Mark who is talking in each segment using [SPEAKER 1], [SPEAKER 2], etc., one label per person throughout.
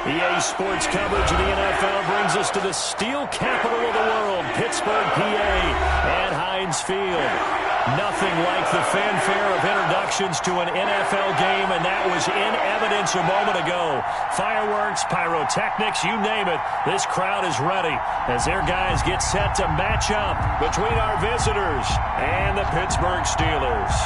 [SPEAKER 1] EA Sports coverage of the NFL brings us to the steel capital of the world, Pittsburgh, PA, at Heinz Field. Nothing like the fanfare of introductions to an NFL game, and that was in evidence a moment ago. Fireworks, pyrotechnics, you name it. This crowd is ready as their guys get set to match up between our visitors and the Pittsburgh Steelers.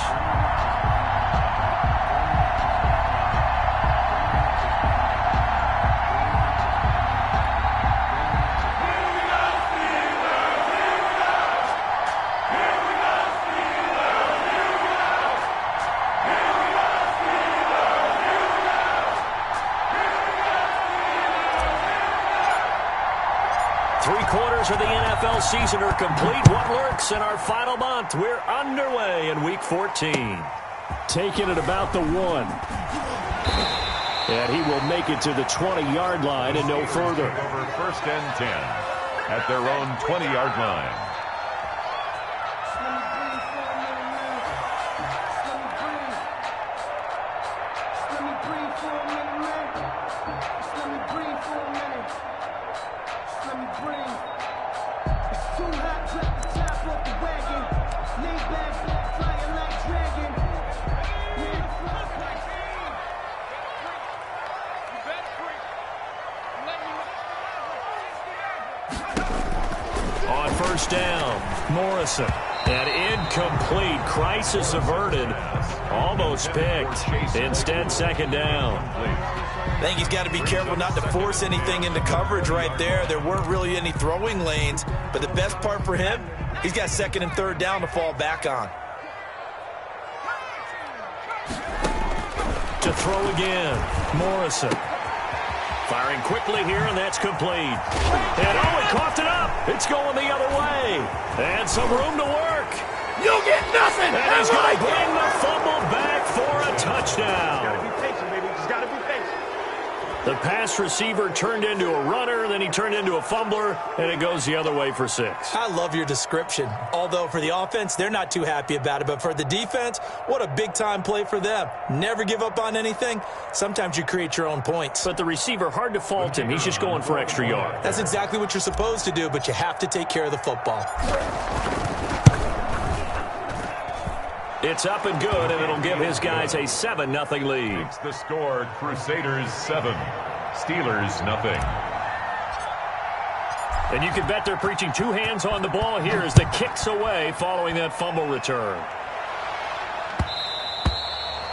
[SPEAKER 1] Of the NFL season are complete. What lurks in our final month? We're underway in Week 14. Taking it about the 1. And he will make it to the 20-yard line and no further.
[SPEAKER 2] Over 1st and 10 at their own 20-yard line.
[SPEAKER 1] Down, Morrison, and incomplete. Crisis averted. Almost picked. Instead, 2nd down.
[SPEAKER 3] I think he's got to be careful not to force anything into coverage right there. There weren't really any throwing lanes, but the best part for him, he's got 2nd and 3rd down to fall back on.
[SPEAKER 1] To throw again, Morrison. Firing quickly here, and that's complete. And he coughed it up. It's going the other way. And some room to work.
[SPEAKER 4] You'll get nothing.
[SPEAKER 1] And he's going to bring the fumble back for a touchdown.
[SPEAKER 4] Got to be patient, baby. Just got to be patient.
[SPEAKER 1] The pass receiver turned into a runner, then he turned into a fumbler, and it goes the other way for 6.
[SPEAKER 3] I love your description. Although for the offense, they're not too happy about it. But for the defense, what a big-time play for them. Never give up on anything. Sometimes you create your own points.
[SPEAKER 1] But the receiver, hard to fault him. He's just going for extra yard.
[SPEAKER 3] That's exactly what you're supposed to do, but you have to take care of the football.
[SPEAKER 1] It's up and good, and it'll give his guys a 7-0 lead.
[SPEAKER 2] Makes the score, Crusaders 7, Steelers 0.
[SPEAKER 1] And you can bet they're preaching 2 hands on the ball here as the kick's away following that fumble return.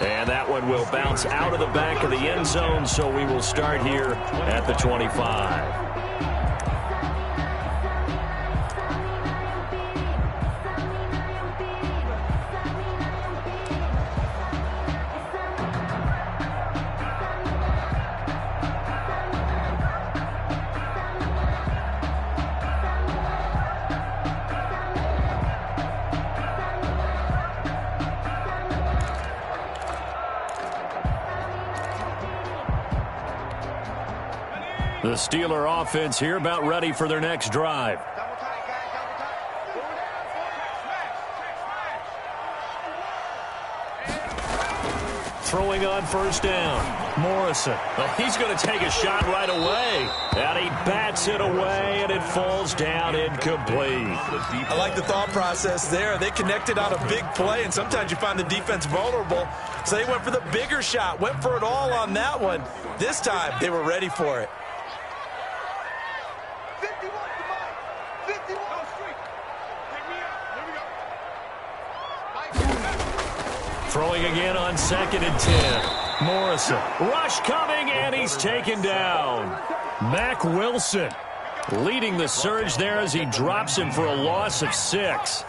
[SPEAKER 1] And that one will bounce out of the back of the end zone, so we will start here at the 25. The Steeler offense here about ready for their next drive. Throwing on 1st down, Morrison. Well, he's going to take a shot right away. And he bats it away, and it falls down incomplete.
[SPEAKER 3] I like the thought process there. They connected on a big play, and sometimes you find the defense vulnerable. So they went for the bigger shot, went for it all on that one. This time, they were ready for it.
[SPEAKER 1] Throwing again on 2nd and 10. Morrison. Rush coming, and he's taken down. Mack Wilson leading the surge there as he drops him for a loss of 6.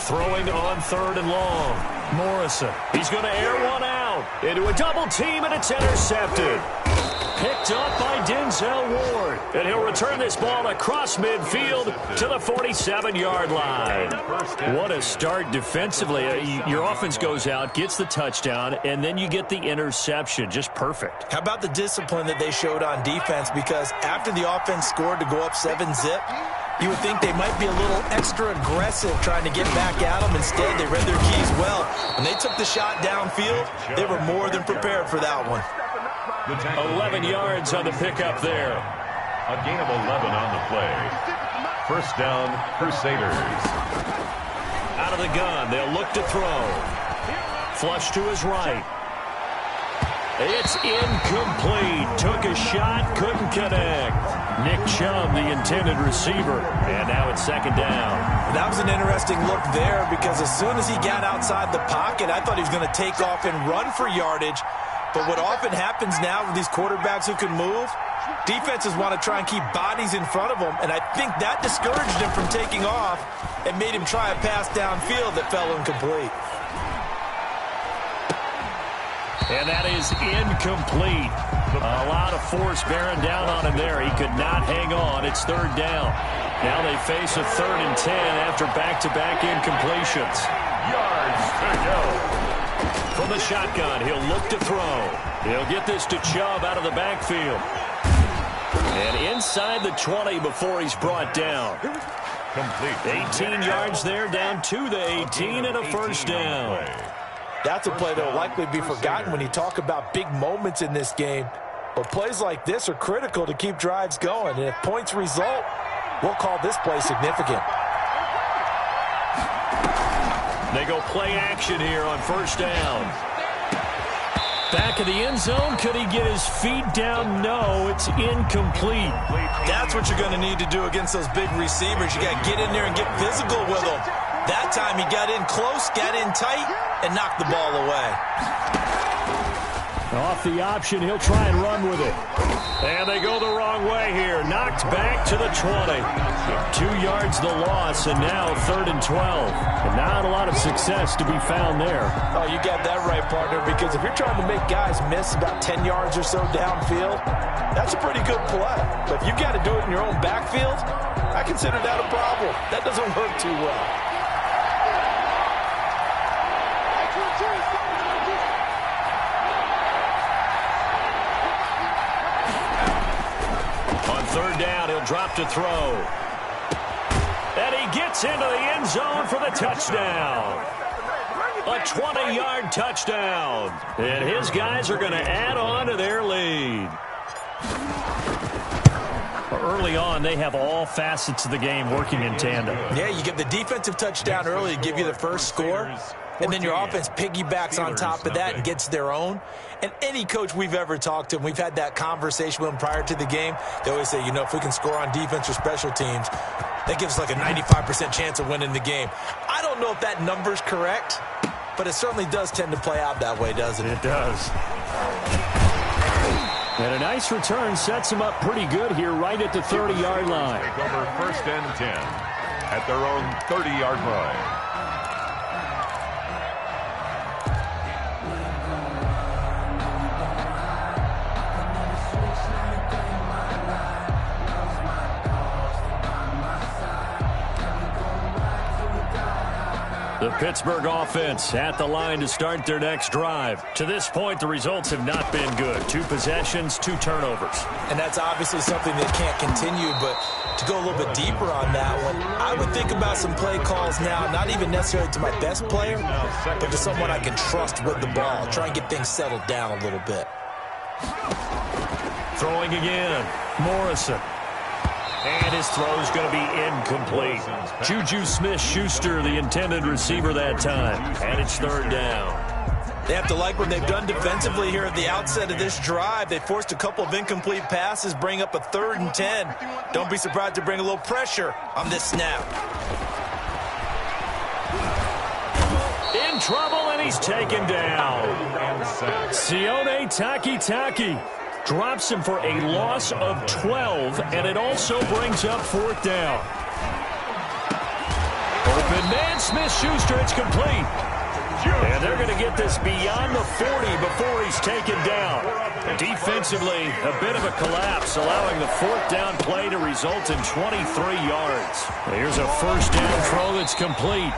[SPEAKER 1] Throwing on 3rd and long. Morrison. He's going to air one out into a double team, and it's intercepted. picked up by Denzel Ward. And he'll return this ball across midfield to the 47-yard line. What a start defensively. Your offense goes out, gets the touchdown, and then you get the interception. Just perfect.
[SPEAKER 3] How about the discipline that they showed on defense? Because after the offense scored to go up 7-zip, you would think they might be a little extra aggressive trying to get back at them. Instead, they read their keys well. When they took the shot downfield, they were more than prepared for that one.
[SPEAKER 1] 11 yards on the pickup there.
[SPEAKER 2] A gain of 11 on the play. First down, Crusaders.
[SPEAKER 1] Out of the gun, they'll look to throw. Flush to his right. It's incomplete. Took a shot, couldn't connect. Nick Chubb, the intended receiver. And now it's second down.
[SPEAKER 3] That was an interesting look there because as soon as he got outside the pocket, I thought he was going to take off and run for yardage. But what often happens now with these quarterbacks who can move, defenses want to try and keep bodies in front of them, and I think that discouraged him from taking off and made him try a pass downfield that fell incomplete.
[SPEAKER 1] And that is incomplete. A lot of force bearing down on him there. He could not hang on. It's third down. Now they face a 3rd and 10 after back-to-back incompletions.
[SPEAKER 2] Yards to go.
[SPEAKER 1] From the shotgun, he'll look to throw. He'll get this to Chubb out of the backfield. And inside the 20 before he's brought down.
[SPEAKER 2] Complete.
[SPEAKER 1] 18 yards there, down to the 18 and a first down.
[SPEAKER 3] That's a play that will likely be forgotten when you talk about big moments in this game. But plays like this are critical to keep drives going. And if points result, we'll call this play significant.
[SPEAKER 1] They go play action here on first down. Back of the end zone. Could he get his feet down? No, it's incomplete.
[SPEAKER 3] That's what you're going to need to do against those big receivers. You got to get in there and get physical with them. That time he got in close, got in tight, and knocked the ball away.
[SPEAKER 1] Off the option, he'll try and run with it. And they go the wrong way here. Knocked back to the 20. 2 yards the loss, and now 3rd and 12. And not a lot of success to be found there.
[SPEAKER 3] Oh, you got that right, partner, because if you're trying to make guys miss about 10 yards or so downfield, that's a pretty good play. But if you got to do it in your own backfield, I consider that a problem. That doesn't work too well.
[SPEAKER 1] Third down, he'll drop to throw. And he gets into the end zone for the touchdown. A 20-yard touchdown. And his guys are going to add on to their lead. Early on, they have all facets of the game working in tandem.
[SPEAKER 3] Yeah, you get the defensive touchdown early to give you the first score. And then your offense piggybacks on top of that and gets their own. And any coach we've ever talked to, and we've had that conversation with them prior to the game, they always say, you know, if we can score on defense or special teams, that gives us like a 95% chance of winning the game. I don't know if that number's correct, but it certainly does tend to play out that way, doesn't it?
[SPEAKER 1] It does. And a nice return sets him up pretty good here right at the 30-yard line.
[SPEAKER 2] Take over 1st and 10 at their own 30-yard line.
[SPEAKER 1] The Pittsburgh offense at the line to start their next drive. To this point, the results have not been good. 2 possessions, 2 turnovers.
[SPEAKER 3] And that's obviously something that can't continue, but to go a little bit deeper on that one, I would think about some play calls now, not even necessarily to my best player, but to someone I can trust with the ball. Try and get things settled down a little bit.
[SPEAKER 1] Throwing again, Morrison. And his throw's going to be incomplete. Juju Smith-Schuster, the intended receiver that time. And it's 3rd down.
[SPEAKER 3] They have to like what they've done defensively here at the outset of this drive. They forced a couple of incomplete passes, bring up a 3rd and 10. Don't be surprised to bring a little pressure on this snap.
[SPEAKER 1] In trouble, and he's taken down. Sione Takitaki drops him for a loss of 12, and it also brings up 4th down. Open man, Smith-Schuster, it's complete. And they're going to get this beyond the 40 before he's taken down. Defensively, a bit of a collapse, allowing the fourth down play to result in 23 yards. Here's a first down throw that's complete.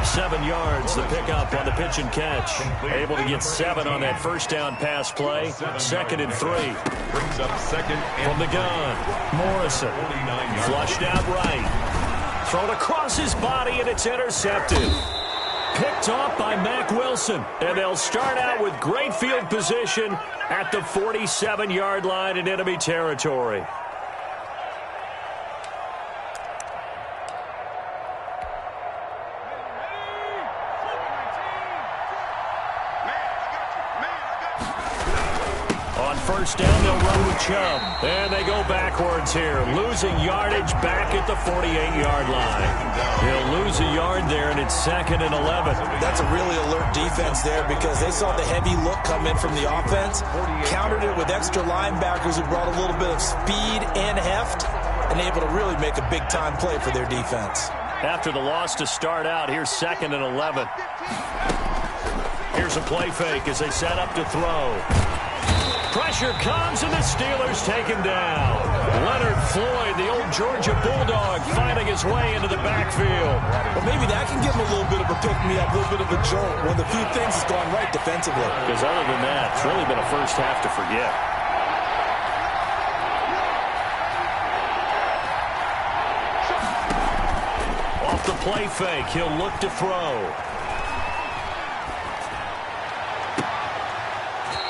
[SPEAKER 1] 7 yards, the pickup on the pitch and catch. Able to get 7 on that first down pass play. 2nd and 3.
[SPEAKER 2] Brings up 2nd
[SPEAKER 1] From the gun, Morrison. Flushed out right. Thrown across his body, and it's intercepted. Picked off by Mack Wilson. And they'll start out with great field position at the 47-yard line in enemy territory. First down, they'll run with Chubb. And they go backwards here, losing yardage back at the 48-yard line. He'll lose a yard there, and it's 2nd and 11.
[SPEAKER 3] That's a really alert defense there because they saw the heavy look come in from the offense, countered it with extra linebackers who brought a little bit of speed and heft, and able to really make a big-time play for their defense.
[SPEAKER 1] After the loss to start out, here's 2nd and 11. Here's a play fake as they set up to throw. Pressure comes, and the Steelers take him down. Leonard Floyd, the old Georgia Bulldog, finding his way into the backfield.
[SPEAKER 3] Well, maybe that can give him a little bit of a pick-me-up, a little bit of a jolt. One of the few things has gone right defensively.
[SPEAKER 1] Because other than that, it's really been a first half to forget. Off the play fake, he'll look to throw.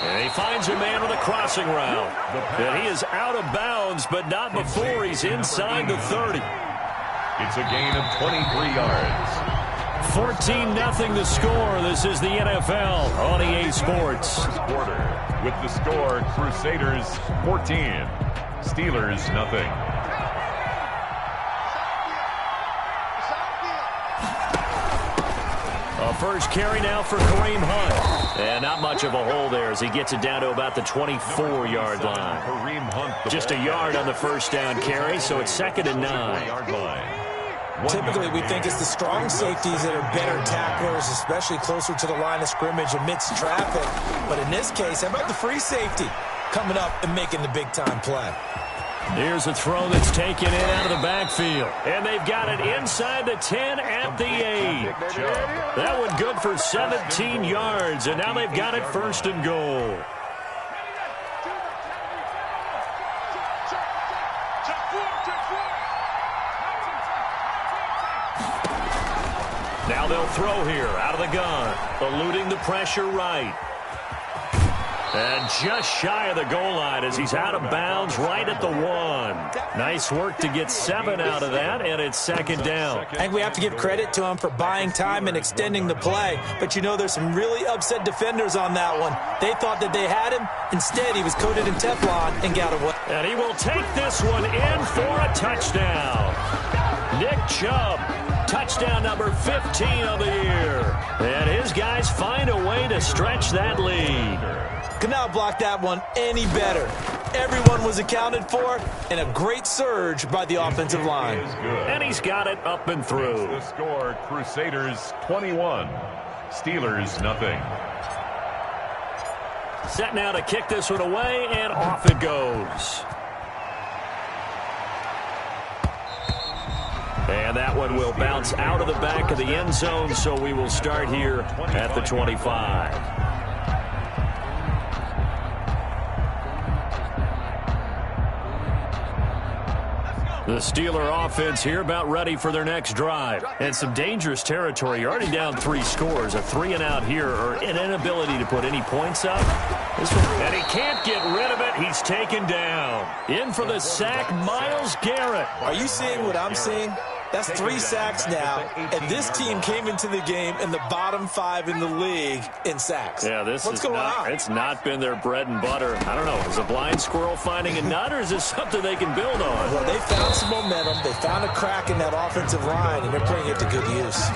[SPEAKER 1] And he finds a man with a crossing route. And he is out of bounds, but not before he's inside the 30.
[SPEAKER 2] It's a gain of 23 yards.
[SPEAKER 1] 14-0 the score. This is the NFL on EA Sports.
[SPEAKER 2] First quarter with the score, Crusaders 14, Steelers nothing.
[SPEAKER 1] First carry now for Kareem Hunt. And not much of a hole there as he gets it down to about the 24-yard line.
[SPEAKER 2] Kareem Hunt,
[SPEAKER 1] Just a yard on the first down carry, so it's 2nd and 9.
[SPEAKER 3] Typically, we think it's the strong safeties that are better tacklers, especially closer to the line of scrimmage amidst traffic. But in this case, how about the free safety coming up and making the big-time play?
[SPEAKER 1] Here's a throw that's taken in out of the backfield. And they've got it inside the 10 at the 8. That one good for 17 yards, and now they've got it 1st and goal. Now they'll throw here out of the gun, eluding the pressure right. And just shy of the goal line as he's out of bounds right at the 1. Nice work to get 7 out of that, and it's 2nd down.
[SPEAKER 3] I think we have to give credit to him for buying time and extending the play. But, you know, there's some really upset defenders on that one. They thought that they had him. Instead, he was coated in Teflon and got away.
[SPEAKER 1] And he will take this one in for a touchdown. Nick Chubb, touchdown number 15 of the year. And his guys find a way to stretch that lead.
[SPEAKER 3] Could not block that one any better. Everyone was accounted for, and a great surge by the offensive line.
[SPEAKER 1] And he's got it up and through.
[SPEAKER 2] The score, Crusaders 21, Steelers nothing.
[SPEAKER 1] Set now to kick this one away, and off it goes. And that one will bounce out of the back of the end zone, so we will start here at the 25. The Steeler offense here about ready for their next drive. And some dangerous territory. You're already down 3 scores. A 3-and-out here, or an inability to put any points up. And he can't get rid of it. He's taken down. In for the sack, Myles Garrett.
[SPEAKER 3] Are you seeing what I'm seeing? That's 3 sacks now, and this team came into the game in the bottom 5 in the league in sacks.
[SPEAKER 1] Yeah, what's going on? It's not been their bread and butter. I don't know. Is a blind squirrel finding a nut, or is this something they can build on?
[SPEAKER 3] Well, they found some momentum. They found a crack in that offensive line, and they're putting it to good use.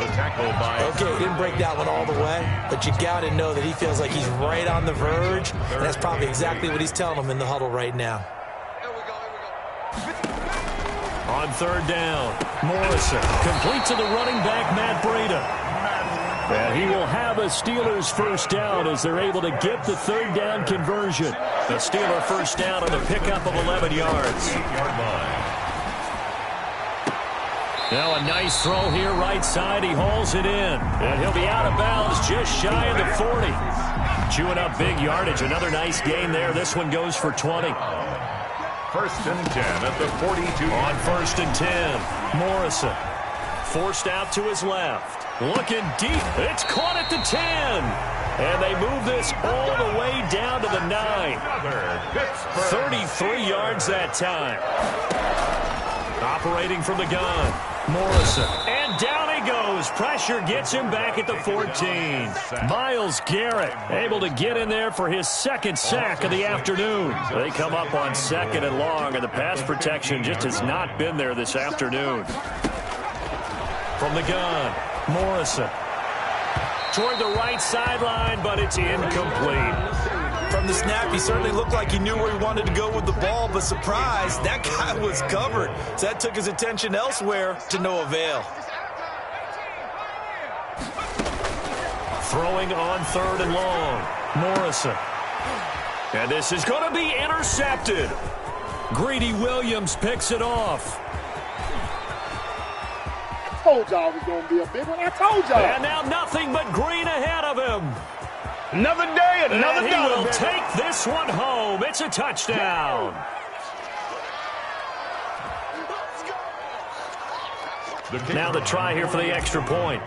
[SPEAKER 3] Okay, he didn't break that one all the way, but you got to know that he feels like he's right on the verge, and that's probably exactly what he's telling them in the huddle right now.
[SPEAKER 1] On 3rd down, Morrison complete to the running back, Matt Breida. And he will have a Steelers first down as they're able to get the third down conversion. The Steeler first down on the pickup of 11 yards.
[SPEAKER 2] 8-yard line.
[SPEAKER 1] Now a nice throw here right side. He hauls it in. And he'll be out of bounds just shy of the 40. Chewing up big yardage. Another nice gain there. This one goes for 20.
[SPEAKER 2] First and 10 at the 42.
[SPEAKER 1] On first and 10, Morrison forced out to his left. Looking deep. It's caught at the 10. And they move this all the way down to the 9. 33 yards that time. Operating from the gun, Morrison. And down he goes. Pressure gets him back at the 14. Myles Garrett able to get in there for his second sack of the afternoon. They come up on second and long, and the pass protection just has not been there this afternoon. From the gun, Morrison. Toward the right sideline, but it's incomplete.
[SPEAKER 3] From the snap, he certainly looked like he knew where he wanted to go with the ball, but surprise, that guy was covered. So that took his attention elsewhere to no avail.
[SPEAKER 1] Throwing on third and long, Morrison. And this is going to be intercepted. Greedy Williams picks it off.
[SPEAKER 4] I told y'all it was going to be a big one. I told y'all.
[SPEAKER 1] And now nothing but green ahead of him.
[SPEAKER 4] Another day, another
[SPEAKER 1] and he will take this one home. It's a touchdown. Now the try here for the extra point.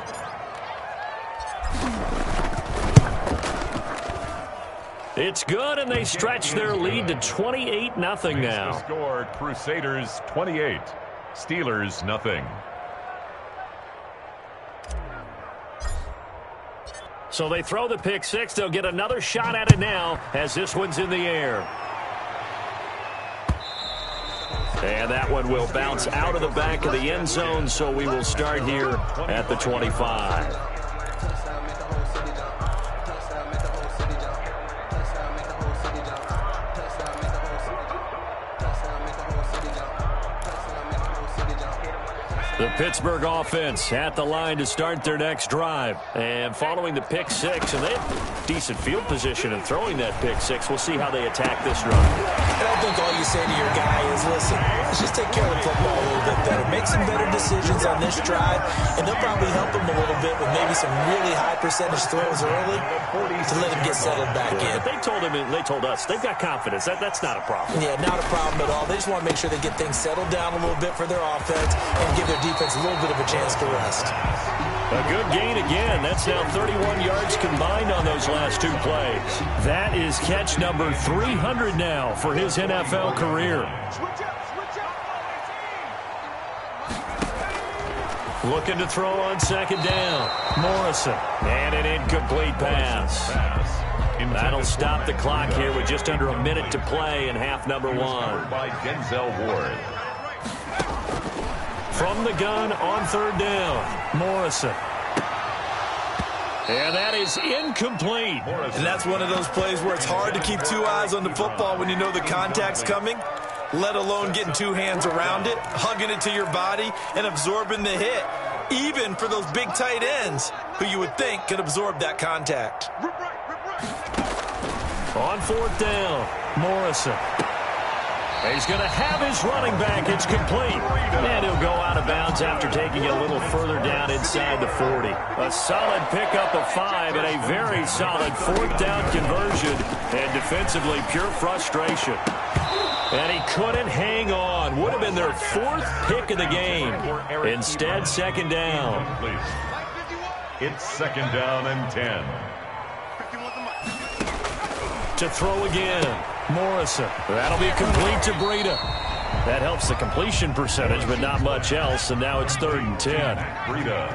[SPEAKER 1] It's good, and they stretch their lead to 28-0 now.
[SPEAKER 2] The score, Crusaders 28, Steelers nothing.
[SPEAKER 1] So they throw the pick six. They'll get another shot at it now as this one's in the air. And that one will bounce out of the back of the end zone, so we will start here at the 25. The Pittsburgh offense at the line to start their next drive. And following the pick six, and they have decent field position in throwing that pick six. We'll see how they attack this run.
[SPEAKER 3] And I think all you say to your guy is, listen, let's just take care of the football a little bit better. Make some better decisions on this drive, and they'll probably help him a little bit with maybe some really high percentage throws early to let him get settled back in.
[SPEAKER 1] But they told us they've got confidence. That's not a problem.
[SPEAKER 3] Yeah, not a problem at all. They just want to make sure they get things settled down a little bit for their offense and give their defense a little bit of a chance to rest.
[SPEAKER 1] A good gain again. That's now 31 yards combined on those last two plays. That is catch number 300 now for his NFL career. Looking to throw on second down. Morrison. And an incomplete pass. That'll stop the clock here with just under a minute to play in half number one.
[SPEAKER 2] By Denzel Ward.
[SPEAKER 1] From the gun on third down, Morrison. And that is incomplete.
[SPEAKER 3] And that's one of those plays where it's hard to keep two eyes on the football when you know the contact's coming, let alone getting two hands around it, hugging it to your body, and absorbing the hit, even for those big tight ends who you would think could absorb that contact.
[SPEAKER 1] On fourth down, Morrison. He's going to have his running back. It's complete. And he'll go out of bounds after taking it a little further down inside the 40. A solid pickup of 5 and a very solid fourth down conversion. And defensively, pure frustration. And he couldn't hang on. Would have been their fourth pick of the game. Instead, second down.
[SPEAKER 2] It's second down and 10.
[SPEAKER 1] To throw again. Morrison. That'll be complete to Breida. That helps the completion percentage, but not much else, and now it's 3rd and 10.
[SPEAKER 2] Breida.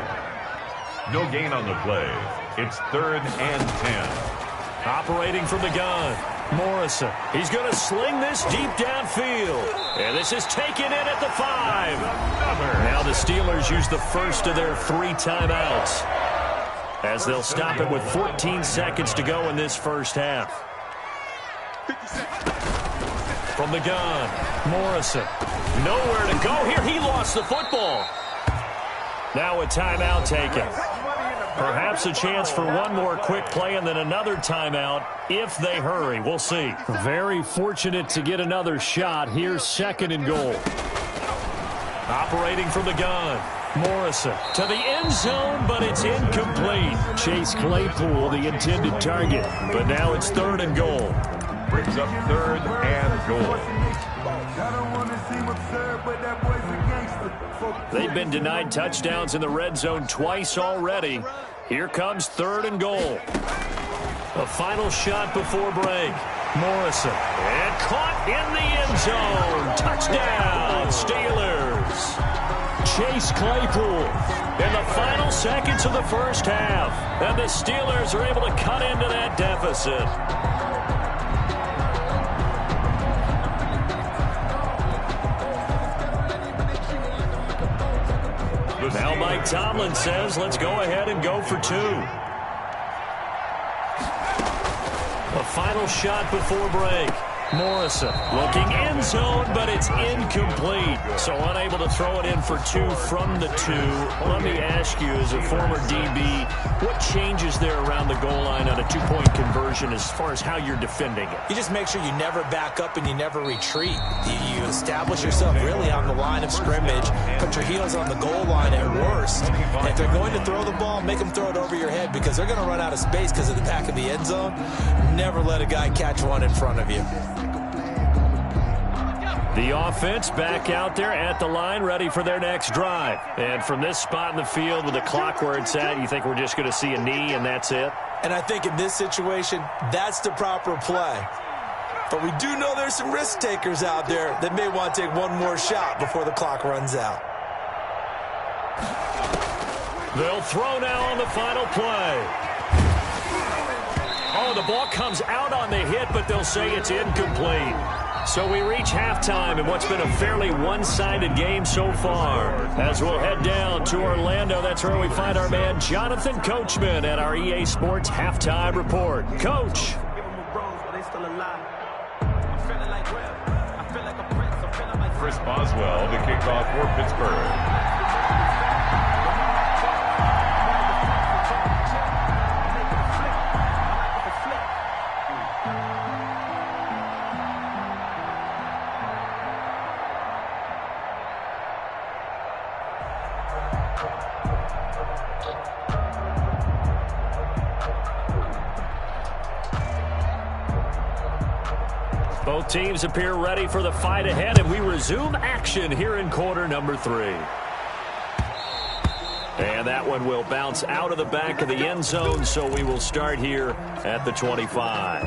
[SPEAKER 2] No gain on the play. It's 3rd and 10.
[SPEAKER 1] Operating from the gun. Morrison. He's going to sling this deep downfield. And this is taken in at the 5. Now the Steelers use the first of their 3 timeouts, as they'll stop it with 14 seconds to go in this first half. From the gun, Morrison. Nowhere to go here. He lost the football. Now a timeout taken. Perhaps a chance for one more quick play and then another timeout if they hurry. We'll see. Very fortunate to get another shot. Here's 2nd and goal. Operating from the gun. Morrison to the end zone, but it's incomplete. Chase Claypool, the intended target. But now it's 3rd and goal.
[SPEAKER 2] Brings up 3rd and goal.
[SPEAKER 1] They've been denied touchdowns in the red zone twice already. Here comes 3rd and goal. A final shot before break. Morrison. And caught in the end zone. Touchdown, Steelers. Chase Claypool in the final seconds of the first half. And the Steelers are able to cut into that deficit. Now Mike Tomlin says, let's go ahead and go for 2. A final shot before break. Morrison looking end zone, but it's incomplete. So unable to throw it in for 2 from the 2. Let me ask you, as a former DB, what changes there around the goal line on a 2-point conversion as far as how you're defending it?
[SPEAKER 3] You just make sure you never back up and you never retreat. You establish yourself really on the line of scrimmage, put your heels on the goal line at worst. And if they're going to throw the ball, make them throw it over your head because they're going to run out of space because of the back of the end zone. Never let a guy catch one in front of you.
[SPEAKER 1] The offense back out there at the line, ready for their next drive. And from this spot in the field with the clock where it's at, you think we're just going to see a knee and that's it?
[SPEAKER 3] And I think in this situation, that's the proper play. But we do know there's some risk takers out there that may want to take one more shot before the clock runs out.
[SPEAKER 1] They'll throw now on the final play. Oh, the ball comes out on the hit, but they'll say it's incomplete. So we reach halftime in what's been a fairly one-sided game so far. As we'll head down to Orlando, that's where we find our man Jonathan Coachman at our EA Sports Halftime Report. Coach.
[SPEAKER 2] Chris Boswell to kick off for Pittsburgh.
[SPEAKER 1] Both teams appear ready for the fight ahead, and we resume action here in quarter number 3. And that one will bounce out of the back of the end zone, so we will start here at the 25.